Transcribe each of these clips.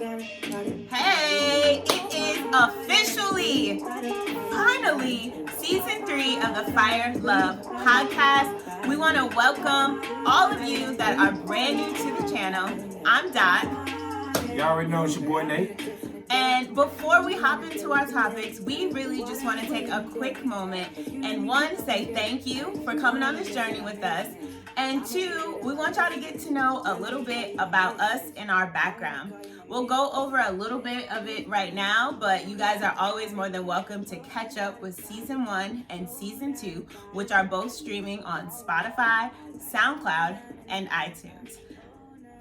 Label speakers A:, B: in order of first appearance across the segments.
A: Hey, it is officially, finally, season 3 of the Fire Love podcast. We want to welcome all of you that are brand new to the channel. I'm Dot.
B: Y'all already know it's your boy Nate.
A: And before we hop into our topics, we really just want to take a quick moment and one, say thank you for coming on this journey with us. And two, we want y'all to get to know a little bit about us and our background. We'll go over a little bit of it right now, but you guys are always more than welcome to catch up with season 1 and season 2, which are both streaming on Spotify, SoundCloud, and iTunes.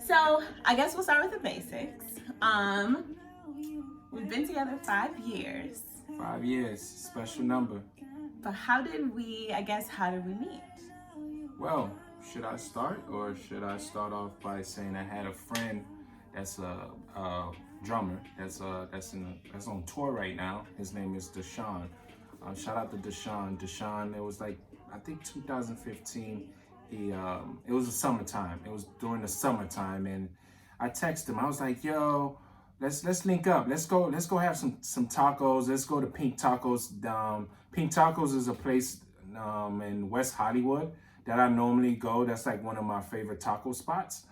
A: So I guess we'll start with the basics. We've been together 5 years.
B: 5 years, special number.
A: But how did we meet?
B: Well, should I start or should I start off by saying I had a friend that's a drummer that's on tour right now. His name is Deshaun. Shout out to Deshaun. Deshaun, it was like I think 2015. It was the summertime. It was during the summertime, and I texted him. I was like, "Yo, let's link up. Let's go have some tacos. Let's go to Pink Tacos. Pink Tacos is a place in West Hollywood that I normally go. That's like one of my favorite taco spots.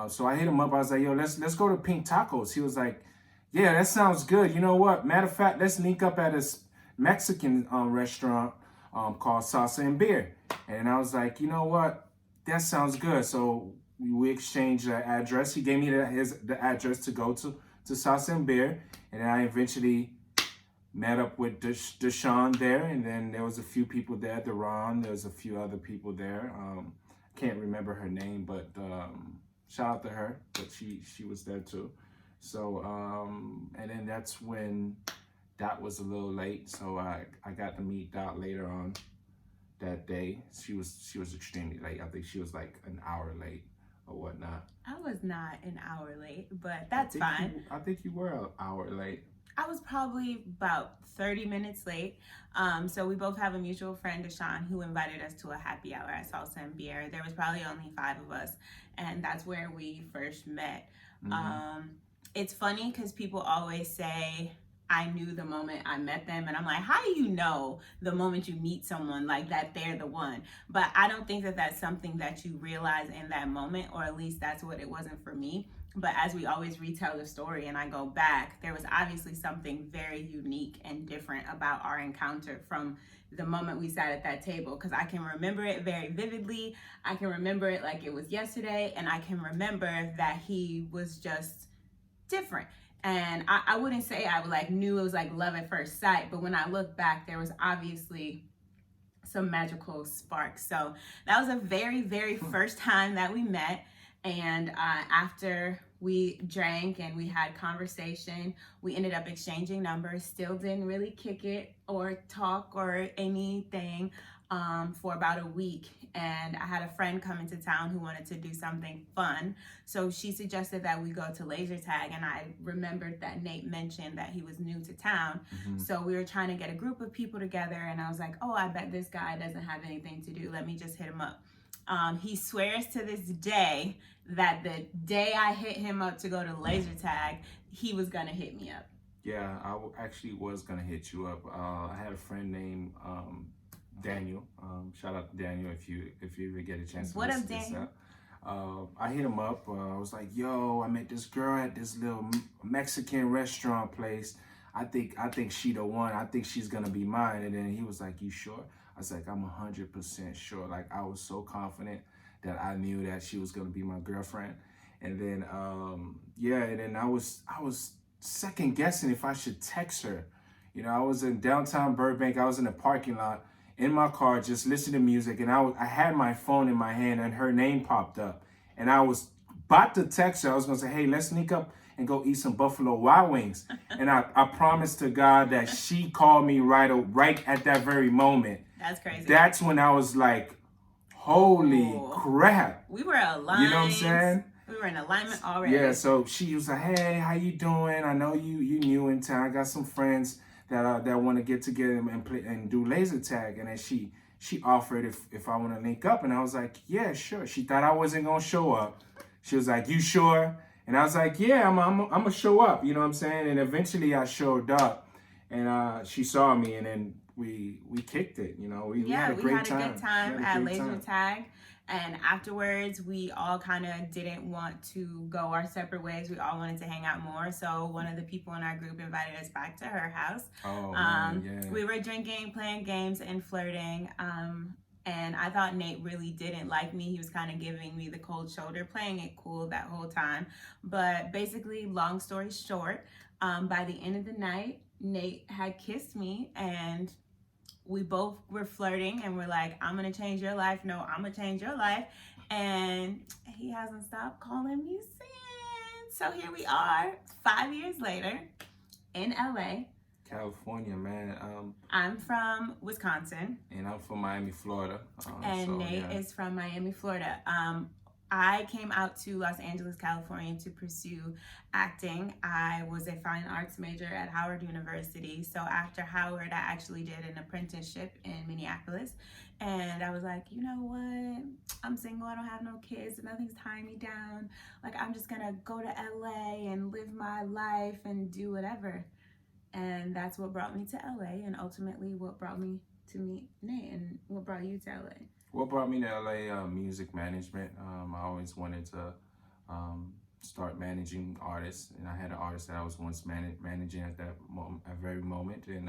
B: So I hit him up. I was like, "Yo, let's go to Pink Tacos." He was like, "Yeah, that sounds good. You know what? Matter of fact, let's link up at this Mexican restaurant called Salsa and Beer." And I was like, "You know what? That sounds good." So we exchanged the address. He gave me the address to go to Salsa and Beer, and then I eventually met up with Deshaun there, and then there was a few people there. Deron, there was a few other people there. Can't remember her name, but shout out to her. But she was there too. So and then that's when Dot was a little late, so I got to meet Dot later on that day. She was extremely late. I think she was like an hour late or whatnot.
A: I was not an hour late, but that's fine.
B: I think you were an hour late.
A: I was probably about 30 minutes late. So we both have a mutual friend, Deshaun, who invited us to a happy hour at Salsa and Beer. There was probably only 5 of us, and that's where we first met. Mm-hmm. It's funny because people always say, I knew the moment I met them, and I'm like, how do you know the moment you meet someone like that they're the one? But I don't think that that's something that you realize in that moment, or at least that's what it wasn't for me. But as we always retell the story and I go back, there was obviously something very unique and different about our encounter from the moment we sat at that table, because I can remember it very vividly. I can remember it like it was yesterday, and I can remember that he was just different. And I wouldn't say I knew it was like love at first sight, but when I look back, there was obviously some magical sparks. So that was a very, very first time that we met. And after we drank and we had conversation, we ended up exchanging numbers, still didn't really kick it or talk or anything for about a week. And I had a friend come into town who wanted to do something fun. So she suggested that we go to laser tag. And I remembered that Nate mentioned that he was new to town. Mm-hmm. So we were trying to get a group of people together. And I was like, oh, I bet this guy doesn't have anything to do. Let me just hit him up. He swears to this day that the day I hit him up to go to laser tag, he was gonna hit me up.
B: Yeah, I actually was gonna hit you up. I had a friend named Daniel. Shout out to Daniel if you ever get a chance to listen to this up. I hit him up. I was like, "Yo, I met this girl at this little Mexican restaurant place. I think she the one. I think she's gonna be mine." And then he was like, "You sure?" I was like, "I'm 100% sure." Like I was so confident that I knew that she was gonna be my girlfriend. And then and then I was second guessing if I should text her. You know, I was in downtown Burbank. I was in the parking lot in my car just listening to music, and I had my phone in my hand, and her name popped up, and I was about to text her. I was gonna say, "Hey, let's sneak up and go eat some Buffalo Wild Wings." And I promised to God that she called me right at that very moment.
A: That's crazy.
B: That's when I was like, holy crap.
A: We were aligned.
B: You know what I'm saying?
A: We were in alignment already.
B: Yeah, so she was like, "Hey, how you doing? I know you new in town. I got some friends that want to get together and play and do laser tag." And then she offered if I want to link up, and I was like, "Yeah, sure." She thought I wasn't gonna show up. She was like, "You sure?" And I was like, yeah, I'm gonna show up. You know what I'm saying? And eventually I showed up, and she saw me, and then we kicked it. You know, we had
A: Yeah,
B: a
A: we
B: great
A: had a
B: time.
A: good time
B: We had a
A: at
B: great
A: laser
B: time.
A: tag. And afterwards, we all kind of didn't want to go our separate ways. We all wanted to hang out more. So one of the people in our group invited us back to her house.
B: Oh man, yeah.
A: We were drinking, playing games, and flirting. And I thought Nate really didn't like me. He was kind of giving me the cold shoulder, playing it cool that whole time. But basically, long story short, by the end of the night, Nate had kissed me, and we both were flirting, and we're like, I'm gonna change your life. No, I'm gonna change your life. And he hasn't stopped calling me since. So here we are, 5 years later, in LA.
B: California, man.
A: I'm from Wisconsin.
B: And I'm from Miami, Florida.
A: And
B: so,
A: Nate
B: yeah.
A: is from Miami, Florida. I came out to Los Angeles, California to pursue acting. I was a fine arts major at Howard University. So after Howard, I actually did an apprenticeship in Minneapolis. And I was like, you know what? I'm single, I don't have no kids, nothing's tying me down. Like, I'm just gonna go to LA and live my life and do whatever. And that's what brought me to LA, and ultimately what brought me to meet Nate. And what brought you to LA?
B: What brought me to LA? Music management. I always wanted to start managing artists, and I had an artist that I was once managing at that very moment, and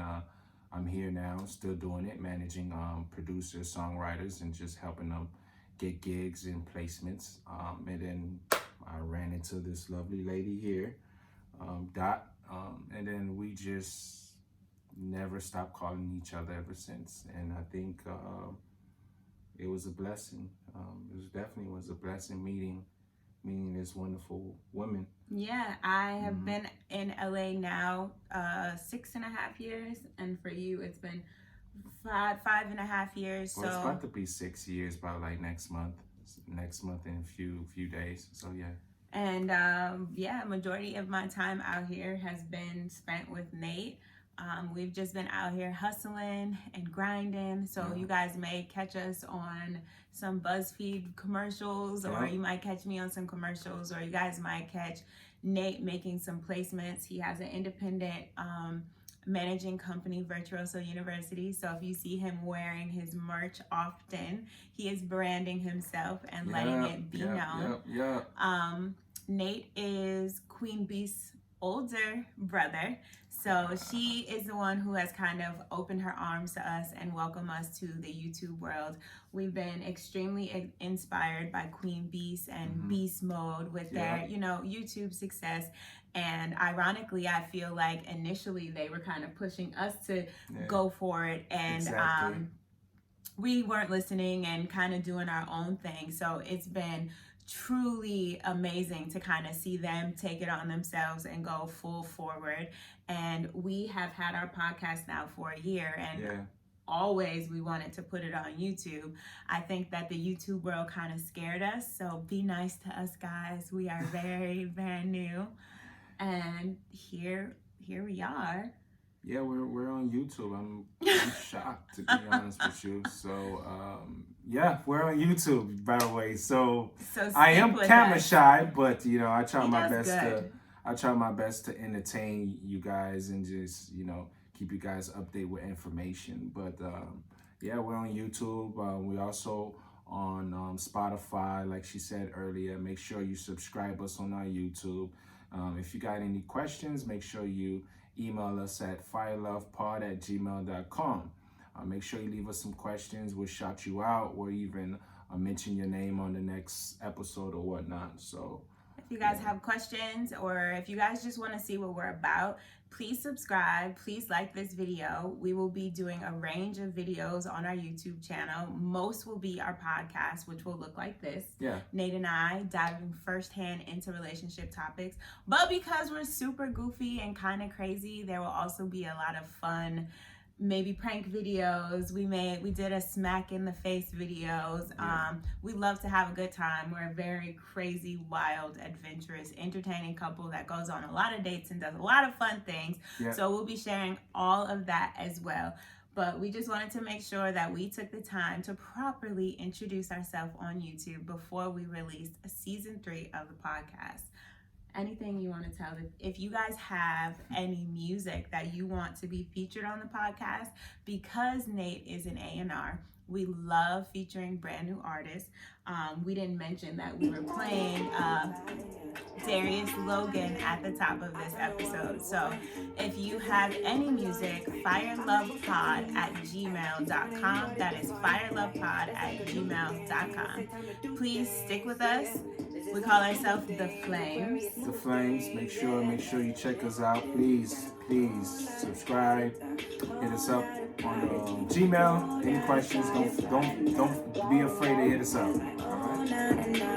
B: I'm here now, still doing it, managing producers, songwriters, and just helping them get gigs and placements. And then I ran into this lovely lady here, Dot, and then we just never stopped calling each other ever since. And I think it was a blessing. It definitely was a blessing meeting this wonderful woman.
A: Yeah, I have been in LA now 6.5 years, and for you it's been 5.5 years.
B: Well,
A: so
B: it's about to be 6 years by like next month in a few days. So yeah.
A: And yeah, majority of my time out here has been spent with Nate. We've just been out here hustling and grinding. So you guys may catch us on some BuzzFeed commercials, or you might catch me on some commercials, or you guys might catch Nate making some placements. He has an independent managing company, Virtuoso University. So if you see him wearing his merch often, he is branding himself and letting it be known. Nate is Queen Beast's older brother. So she is the one who has kind of opened her arms to us and welcomed us to the YouTube world. We've been extremely inspired by Queen Beast and Beast Mode with their, YouTube success. And ironically, I feel like initially they were kind of pushing us to go for it. And we weren't listening and kind of doing our own thing. So it's been truly amazing to kind of see them take it on themselves and go full forward. And we have had our podcast now for a year, and always we wanted to put it on YouTube. I think that the YouTube world kind of scared us, so be nice to us, guys. We are very, very new, and here we are.
B: Yeah, we're on YouTube. I'm shocked, to be honest with you. So yeah, we're on YouTube, by the way. So I am camera shy, but I try my best to entertain you guys and just keep you guys updated with information. But yeah, we're on YouTube. We also on Spotify, like she said earlier. Make sure you subscribe us on our YouTube. If you got any questions, make sure you email us at firelovepod@gmail.com. Make sure you leave us some questions. We'll shout you out, or even mention your name on the next episode or whatnot. So
A: if you guys have questions, or if you guys just want to see what we're about, please subscribe. Please like this video. We will be doing a range of videos on our YouTube channel. Most will be our podcast, which will look like this. Nate and I diving firsthand into relationship topics. But because we're super goofy and kind of crazy, there will also be a lot of fun, maybe prank videos. We did a smack in the face videos. We love to have a good time. We're a very crazy, wild, adventurous, entertaining couple that goes on a lot of dates and does a lot of fun things. So we'll be sharing all of that as well. But we just wanted to make sure that we took the time to properly introduce ourselves on YouTube before we released season 3 of the podcast. anything you want to tell. If you guys have any music that you want to be featured on the podcast, because Nate is an A&R, we love featuring brand new artists. We didn't mention that we were playing Darius Logan at the top of this episode. So if you have any music, firelovepod@gmail.com. That is firelovepod@gmail.com. Please stick with us. We call ourselves The Flames.
B: The Flames. Make sure you check us out. Please subscribe. Hit us up on Gmail. Any questions? Don't be afraid to hit us up. All right.